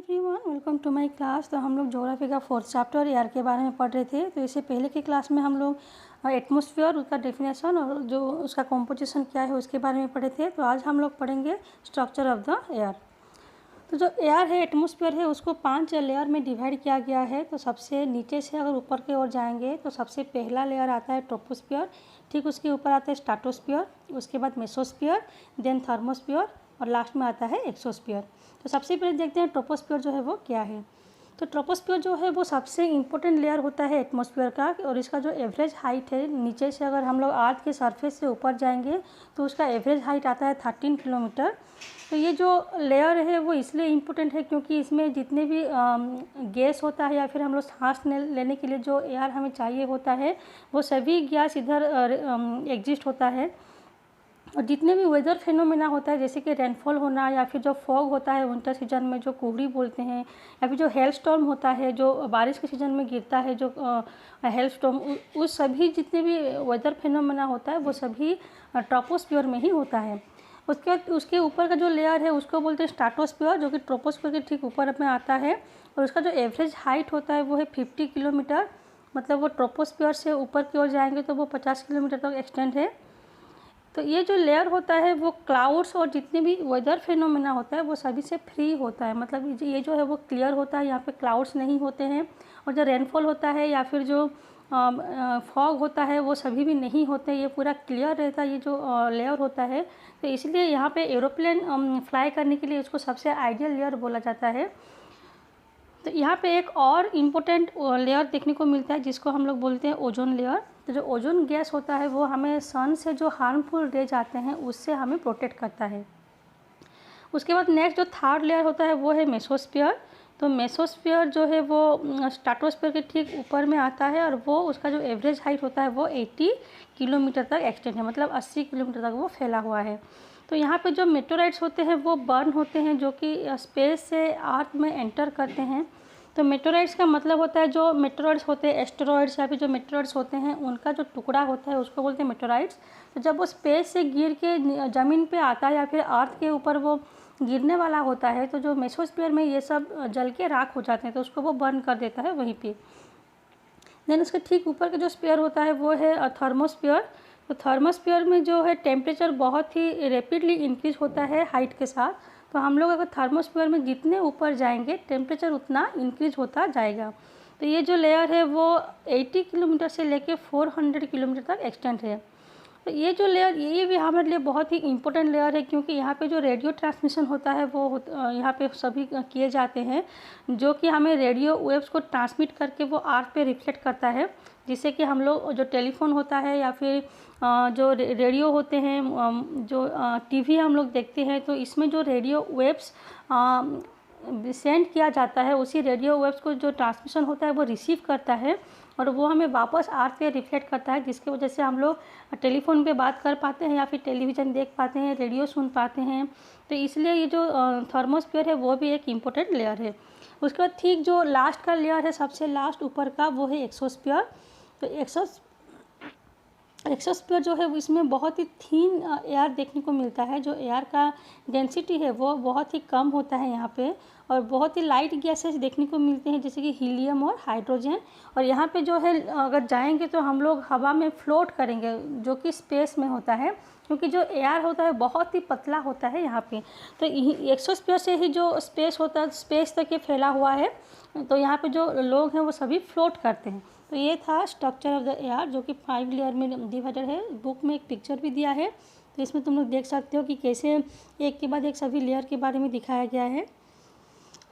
Everyone, welcome to my class. तो हम लोग ज्योग्राफी का 4th चैप्टर एयर के बारे में पढ़ रहे थे। तो इससे पहले की क्लास में हम लोग एटमॉस्फेयर, उसका डेफिनेशन और जो उसका कॉम्पोजिशन क्या है उसके बारे में पढ़े थे। तो आज हम लोग पढ़ेंगे स्ट्रक्चर ऑफ द एयर। तो जो एयर है, एटमॉस्फेयर है, उसको 5 लेयर में डिवाइड किया गया है। तो सबसे नीचे से अगर ऊपर की ओर जाएंगे तो सबसे पहला लेयर आता है ट्रोपोस्फियर, ठीक उसके ऊपर आता है स्ट्रेटोस्फियर, उसके बाद मेसोस्फियर, देन थर्मोस्फियर और लास्ट में आता है एक्सोस्फियर। तो सबसे पहले देखते हैं ट्रोपोस्फियर जो है वो क्या है। तो ट्रोपोस्फियर जो है वो सबसे इम्पोर्टेंट लेयर होता है एटमॉस्फेयर का, और इसका जो एवरेज हाइट है, नीचे से अगर हम लोग अर्थ के सरफेस से ऊपर जाएंगे तो उसका एवरेज हाइट आता है 13 किलोमीटर। तो ये जो लेयर है वो इसलिए इम्पोर्टेंट है क्योंकि इसमें जितने भी गैस होता है या फिर हम लोग सांस लेने के लिए जो एयर हमें चाहिए होता है वो सभी गैस इधर एग्जिस्ट होता है। और जितने भी वेदर फिनोमेना होता है, जैसे कि रेनफॉल होना या फिर जो फॉग होता है विंटर सीजन में जो कुहड़ी बोलते हैं, या फिर जो हेल स्टॉर्म होता है जो बारिश के सीजन में गिरता है जो हेल स्टॉर्म, उस सभी जितने भी वेदर फिनोमेना होता है वो सभी ट्रोपोस्फियर में ही होता है। उसके ऊपर का जो लेयर है उसको बोलते हैं स्ट्रेटोस्फियर, जो कि ट्रोपोस्फियर के ठीक ऊपर में आता है। और उसका जो एवरेज हाइट होता है वो है 50 किलोमीटर। मतलब वो ट्रोपोस्फियर से ऊपर की ओर जाएंगे तो वो 50 किलोमीटर तक एक्सटेंड है। तो ये जो लेयर होता है वो क्लाउड्स और जितने भी वेदर फिनोमेना होता है वो सभी से फ्री होता है। मतलब ये जो है वो क्लियर होता है, यहाँ पे क्लाउड्स नहीं होते हैं। और जो रेनफॉल होता है या फिर जो फॉग होता है वो सभी भी नहीं होते, ये पूरा क्लियर रहता है ये जो लेयर होता है। तो इसलिए यहाँ पे एरोप्लेन फ्लाई करने के लिए इसको सबसे आइडियल लेयर बोला जाता है। तो यहाँ पे एक और इम्पोर्टेंट लेयर देखने को मिलता है जिसको हम लोग बोलते हैं ओजोन लेयर। तो जो ओजोन गैस होता है वो हमें सन से जो हार्मफुल रेज आते हैं उससे हमें प्रोटेक्ट करता है। उसके बाद नेक्स्ट जो थर्ड लेयर होता है वो है मेसोस्फियर। तो मेसोस्फियर जो है वो स्ट्रेटोस्फियर के ठीक ऊपर में आता है और वो उसका जो एवरेज हाइट होता है वो 80 किलोमीटर तक एक्सटेंड है, मतलब 80 किलोमीटर तक वो फैला हुआ है। तो यहाँ पे जो मेटेराइट्स होते हैं वो बर्न होते हैं, जो कि स्पेस से अर्थ में एंटर करते हैं। तो मेटेराइट्स का मतलब होता है जो मेटेराइट्स होते हैं, एस्टेरॉइड्स या फिर जो मेटेराइट्स होते हैं उनका जो टुकड़ा होता है उसको बोलते हैं मेटेराइट्स। तो जब वो स्पेस से गिर के ज़मीन पे आता है या फिर अर्थ के ऊपर वो गिरने वाला होता है तो जो मेसोस्फीयर में ये सब जल के राख हो जाते हैं, तो उसको वो बर्न कर देता है वहीं पे। देन उसके ठीक ऊपर का जो स्फीयर होता है वो है थर्मोस्फीयर। तो थर्मोस्फीयर में जो है टेम्परेचर बहुत ही रैपिडली इंक्रीज होता है हाइट के साथ। तो हम लोग अगर थर्मोस्फीयर में जितने ऊपर जाएंगे टेम्परेचर उतना इंक्रीज होता जाएगा। तो ये जो लेयर है वो 80 किलोमीटर से लेके 400 किलोमीटर तक एक्सटेंड है। तो ये जो लेयर ये भी हमारे लिए बहुत ही इम्पोर्टेंट लेयर है क्योंकि यहाँ पे जो रेडियो ट्रांसमिशन होता है वो यहाँ पे सभी किए जाते हैं, जो कि हमें रेडियो वेव्स को ट्रांसमिट करके वो अर्थ पे रिफ्लेक्ट करता है, जिससे कि हम लोग जो टेलीफोन होता है या फिर जो रेडियो होते हैं, जो टीवी हम लोग देखते हैं, तो इसमें जो रेडियो वेव्स सेंड किया जाता है उसी रेडियो वेव्स को जो ट्रांसमिशन होता है वो रिसीव करता है और वो हमें वापस अर्थ पे रिफ्लेक्ट करता है, जिसकी वजह से हम लोग टेलीफोन पे बात कर पाते हैं या फिर टेलीविज़न देख पाते हैं, रेडियो सुन पाते हैं। तो इसलिए ये जो थर्मोस्फीयर है वो भी एक इम्पोर्टेंट लेयर है। उसके बाद ठीक जो लास्ट का लेयर है, सबसे लास्ट ऊपर का, वो है एक्सोस्फीयर। तो एक्सोस्फीयर जो है इसमें बहुत ही थीन एयर देखने को मिलता है। जो एयर का डेंसिटी है वो बहुत ही कम होता है यहाँ पे, और बहुत ही लाइट गैसेस देखने को मिलते हैं जैसे कि हीलियम और हाइड्रोजन। और यहाँ पे जो है अगर जाएंगे तो हम लोग हवा में फ्लोट करेंगे, जो कि स्पेस में होता है, क्योंकि जो एयर होता है बहुत ही पतला होता है यहाँ पे। तो एक्सोस्फीयर से ही जो स्पेस होता है, स्पेस तक ये फैला हुआ है। तो यहाँ पे जो लोग हैं वो सभी फ्लोट करते हैं। तो ये था स्ट्रक्चर ऑफ द एयर, जो कि 5 लेयर में डिवाइडेड है। बुक में एक पिक्चर भी दिया है, तो इसमें तुम लोग देख सकते हो कि कैसे एक के बाद एक सभी लेयर के बारे में दिखाया गया है।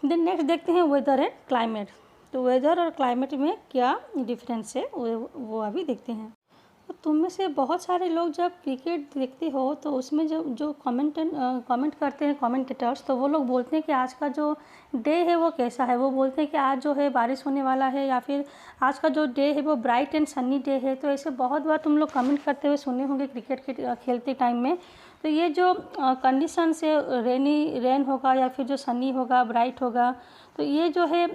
देन नेक्स्ट देखते हैं वेदर एंड क्लाइमेट। तो वेदर और क्लाइमेट में क्या डिफरेंस है वो अभी देखते हैं। तो तुम में से बहुत सारे लोग जब क्रिकेट देखते हो तो उसमें जो कमेंट करते हैं कमेंटेटर्स, तो वो लोग बोलते हैं कि आज का जो डे है वो कैसा है। वो बोलते हैं कि आज जो है बारिश होने वाला है, या फिर आज का जो डे है वो ब्राइट एंड सन्नी डे है। तो ऐसे बहुत बार तुम लोग कमेंट करते हुए सुने होंगे क्रिकेट खेलते टाइम में। तो ये जो कंडीशन से रेन होगा या फिर जो सनी होगा, ब्राइट होगा, तो ये जो है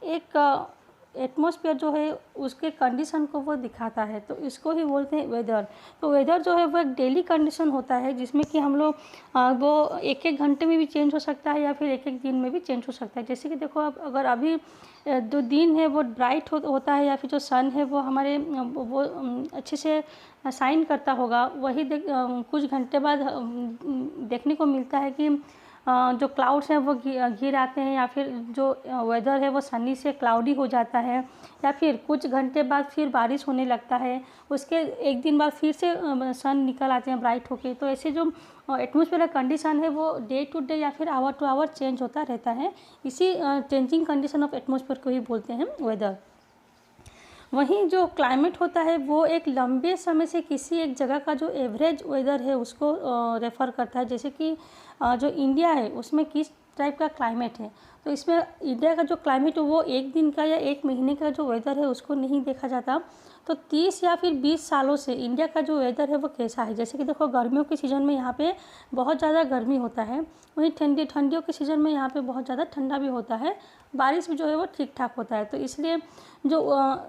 एक एटमॉस्फेयर जो है उसके कंडीशन को वो दिखाता है, तो इसको ही बोलते हैं वेदर। तो वेदर जो है वो एक डेली कंडीशन होता है जिसमें कि हम लोग वो एक एक घंटे में भी चेंज हो सकता है या फिर एक एक दिन में भी चेंज हो सकता है। जैसे कि देखो, अब अगर अभी जो दिन है वो ब्राइट होता है या फिर जो सन है वो हमारे वो अच्छे से शाइन करता होगा, वही कुछ घंटे बाद देखने को मिलता है कि जो क्लाउड्स हैं वो घिर आते हैं, या फिर जो वेदर है वो सनी से क्लाउडी हो जाता है, या फिर कुछ घंटे बाद फिर बारिश होने लगता है, उसके एक दिन बाद फिर से सन निकल आते हैं ब्राइट होके। तो ऐसे जो एटमॉस्फेयर कंडीशन है वो डे टू डे या फिर आवर टू आवर चेंज होता रहता है। इसी चेंजिंग कंडीशन ऑफ एटमॉस्फेयर को ही बोलते हैं वेदर। वहीं जो क्लाइमेट होता है वो एक लंबे समय से किसी एक जगह का जो एवरेज वेदर है उसको रेफ़र करता है। जैसे कि जो इंडिया है उसमें किस टाइप का क्लाइमेट है, तो इसमें इंडिया का जो क्लाइमेट है वो एक दिन का या एक महीने का जो वेदर है उसको नहीं देखा जाता। तो 30 या फिर 20 सालों से इंडिया का जो वेदर है वो कैसा है। जैसे कि देखो, गर्मियों के सीज़न में यहाँ पे बहुत ज़्यादा गर्मी होता है, वहीं ठंडियों के सीज़न में यहाँ पे बहुत ज़्यादा ठंडा भी होता है, बारिश भी जो है वो ठीक ठाक होता है। तो इसलिए जो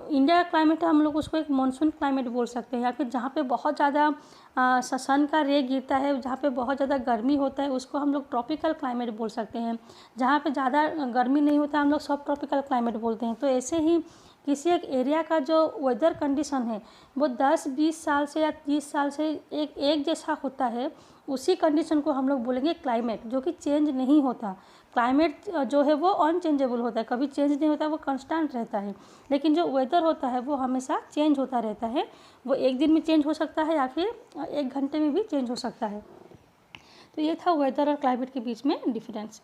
इंडिया का क्लाइमेट है हम लोग उसको एक मानसून क्लाइमेट बोल सकते हैं, या फिर जहाँ पे बहुत ज़्यादा सन का रे गिरता है, जहाँ पे बहुत ज़्यादा गर्मी होता है उसको हम लोग ट्रॉपिकल क्लाइमेट बोल सकते हैं। जहाँ पे ज़्यादा गर्मी नहीं होता हम लोग सब ट्रॉपिकल क्लाइमेट बोलते हैं। तो ऐसे ही किसी एक एरिया का जो वेदर कंडीशन है वो 10-20 साल से या 30 साल से एक जैसा होता है, उसी कंडीशन को हम लोग बोलेंगे क्लाइमेट, जो कि चेंज नहीं होता। क्लाइमेट जो है वो अनचेंजेबल होता है, कभी चेंज नहीं होता, वो कांस्टेंट रहता है। लेकिन जो वेदर होता है वो हमेशा चेंज होता रहता है, वो एक दिन में चेंज हो सकता है या फिर एक घंटे में भी चेंज हो सकता है। तो ये था वेदर और क्लाइमेट के बीच में डिफरेंस।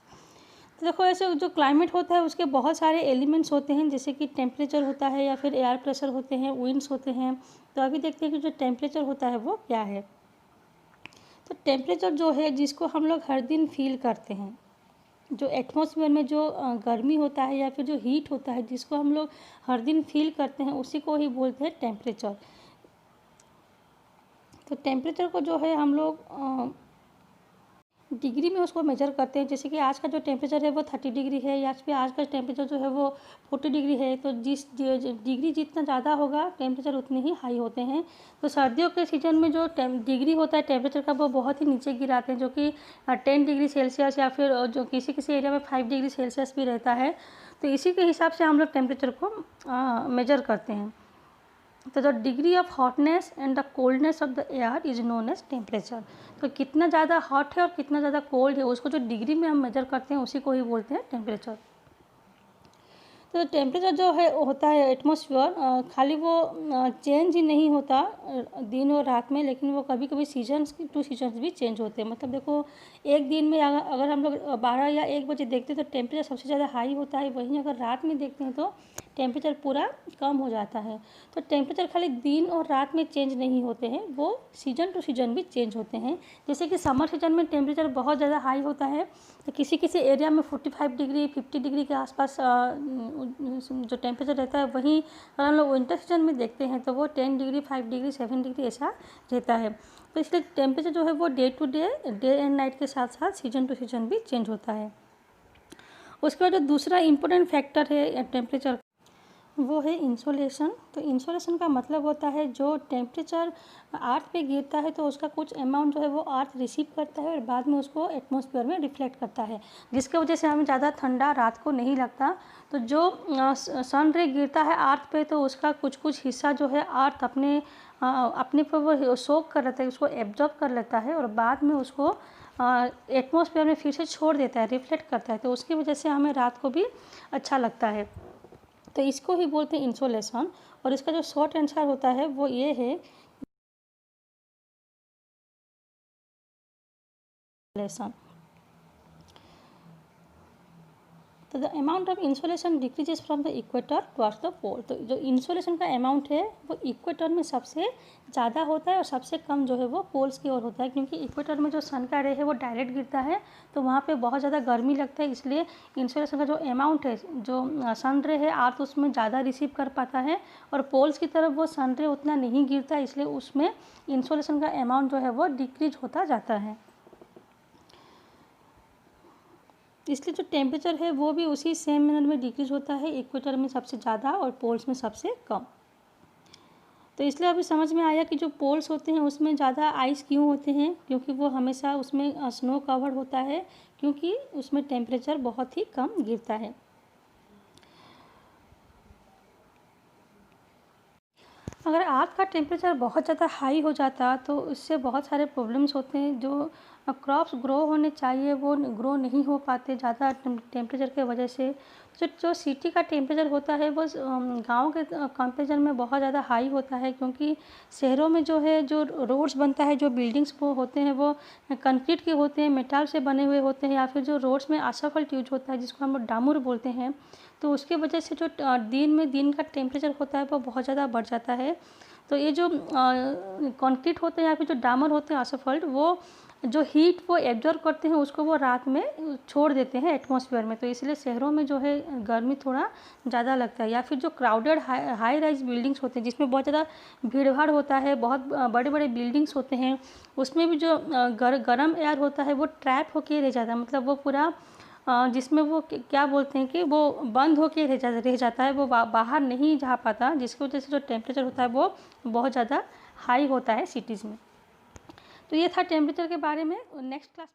तो देखो, ऐसे जो क्लाइमेट होता है उसके बहुत सारे एलिमेंट्स होते हैं, जैसे कि टेम्परेचर होता है या फिर एयर प्रेशर होते हैं, विंड्स होते हैं। तो अभी देखते हैं कि जो टेम्परेचर होता है वो क्या है। तो टेम्परेचर जो है जिसको हम लोग हर दिन फील करते हैं, जो एटमॉस्फेयर में जो गर्मी होता है या फिर जो हीट होता है जिसको हम लोग हर दिन फील करते हैं, उसी को ही बोलते हैं टेम्परेचर। तो टेम्परेचर को जो है हम लोग डिग्री में उसको मेजर करते हैं। जैसे कि आज का जो टेम्परेचर है वो 30 डिग्री है, या फिर आज का टेम्परेचर जो है वो 40 डिग्री है। तो जिस डिग्री जितना ज़्यादा होगा टेम्परेचर उतने ही हाई होते हैं। तो सर्दियों के सीज़न में जो डिग्री होता है टेम्परेचर का वो बहुत ही नीचे गिराते हैं, जो कि 10 डिग्री सेल्सियस या फिर जो किसी किसी एरिया में 5 डिग्री सेल्सियस भी रहता है। तो इसी के हिसाब से हम लोग टेम्परेचर को मेजर करते हैं। तो the degree of hotness and the coldness of the air is known as temperature. तो कितना ज़्यादा हॉट है और कितना ज़्यादा कोल्ड है उसको जो डिग्री में हम मेजर करते हैं उसी को ही बोलते हैं टेम्परेचर। तो टेम्परेचर जो है होता है एटमॉस्फेयर, खाली वो चेंज ही नहीं होता दिन और रात में, लेकिन वो कभी कभी सीजन्स टू सीजन्स भी चेंज होते हैं। मतलब देखो, एक दिन में अगर हम लोग 12 या 1 बजे देखते हैं तो टेम्परेचर सबसे ज़्यादा हाई होता है, वहीं अगर रात में देखते हैं तो टेम्परेचर पूरा कम हो जाता है। तो टेम्परेचर खाली दिन और रात में चेंज नहीं होते हैं, वो सीजन टू सीजन भी चेंज होते हैं। जैसे कि समर सीजन में टेम्परेचर बहुत ज़्यादा हाई होता है, तो किसी किसी एरिया में 45 डिग्री 50 डिग्री के आसपास जो टेम्परेचर रहता है। वहीं अगर हम लोग विंटर सीजन में देखते हैं तो वो 10 डिग्री 5 डिग्री 7 डिग्री ऐसा रहता है। तो इसलिए टेम्परेचर जो है वो day to day and night के साथ साथ सीजन टू सीजन भी चेंज होता है। उसके बाद जो दूसरा इम्पोर्टेंट फैक्टर है टेम्परेचर, वो है इंसोलेशन। तो इंसोलेशन का मतलब होता है जो टेम्परेचर अर्थ पे गिरता है तो उसका कुछ अमाउंट जो है वो अर्थ रिसीव करता है और बाद में उसको एटमॉस्फेयर में रिफ्लेक्ट करता है, जिसके वजह से हमें ज़्यादा ठंडा रात को नहीं लगता। तो जो सन रे गिरता है अर्थ पे तो उसका कुछ कुछ हिस्सा जो है अर्थ अपने पर वो सोक कर लेता है, उसको एब्जॉर्ब कर लेता है और बाद में उसको एटमॉस्फेयर में फिर से छोड़ देता है, रिफ्लेक्ट करता है। तो उसकी वजह से हमें रात को भी अच्छा लगता है। तो इसको ही बोलते हैं इंसोलेशन। और इसका जो शॉर्ट आंसर होता है वो ये है इंसोलेशन। तो the amount of insolation decreases from the equator towards the pole. तो जो इंसोलेशन का अमाउंट है वो इक्वेटर में सबसे ज़्यादा होता है और सबसे कम जो है वो पोल्स की ओर होता है, क्योंकि इक्वेटर में जो सन का रे है वो डायरेक्ट गिरता है तो वहाँ पे बहुत ज़्यादा गर्मी लगता है। इसलिए इंसोलेशन का जो अमाउंट है, जो सन रे है अर्थ उसमें ज़्यादा रिसीव कर पाता है, और पोल्स की तरफ वो सन रे उतना नहीं गिरता, इसलिए उसमें इंसोलेशन का अमाउंट जो है वो डिक्रीज होता जाता है। इसलिए जो टेम्परेचर है वो भी उसी सेम मैनर में डिक्रीज होता है, इक्वेटर में सबसे ज़्यादा और पोल्स में सबसे कम। तो इसलिए अभी समझ में आया कि जो पोल्स होते हैं उसमें ज़्यादा आइस क्यों होते हैं, क्योंकि वो हमेशा उसमें स्नो कवर्ड होता है, क्योंकि उसमें टेम्परेचर बहुत ही कम गिरता है। अगर आग का टेम्परेचर बहुत ज़्यादा हाई हो जाता तो उससे बहुत सारे प्रॉब्लम्स होते हैं। जो क्रॉप्स ग्रो होने चाहिए वो ग्रो नहीं हो पाते ज़्यादा टेम्परेचर के वजह से। जो जो सिटी का टेम्परेचर होता है वो गांव के कंपेरिजन में बहुत ज़्यादा हाई होता है, क्योंकि शहरों में जो है जो रोड्स बनता है, जो बिल्डिंग्स वो होते हैं वो कंक्रीट के होते हैं, मेटल से बने हुए होते हैं, या फिर जो रोड्स में आसफल्ट यूज होता है जिसको हम लोग डामर बोलते हैं। तो उसकी वजह से जो दिन का टेम्परेचर होता है वो बहुत ज़्यादा बढ़ जाता है। तो ये जो कंक्रीट होते हैं या फिर जो डामर होते हैं आसफल्ट, वो जो हीट वो एब्जॉर्ब करते हैं उसको वो रात में छोड़ देते हैं एटमॉस्फेयर में। तो इसलिए शहरों में जो है गर्मी थोड़ा ज़्यादा लगता है। या फिर जो क्राउडेड हाई राइज बिल्डिंग्स होते हैं जिसमें बहुत ज़्यादा भीड़ भाड़ होता है, बहुत बड़े बड़े बिल्डिंग्स होते हैं, उसमें भी जो गर्म एयर होता है वो ट्रैप होके रह जाता है। मतलब वो पूरा जिसमें वो क्या बोलते हैं कि वो बंद होके रह जाता है, वो बाहर नहीं जा पाता, जिसकी वजह से जो टेम्परेचर होता है वो बहुत ज़्यादा हाई होता है सिटीज़ में। तो ये था टेम्परेचर के बारे में। नेक्स्ट क्लास में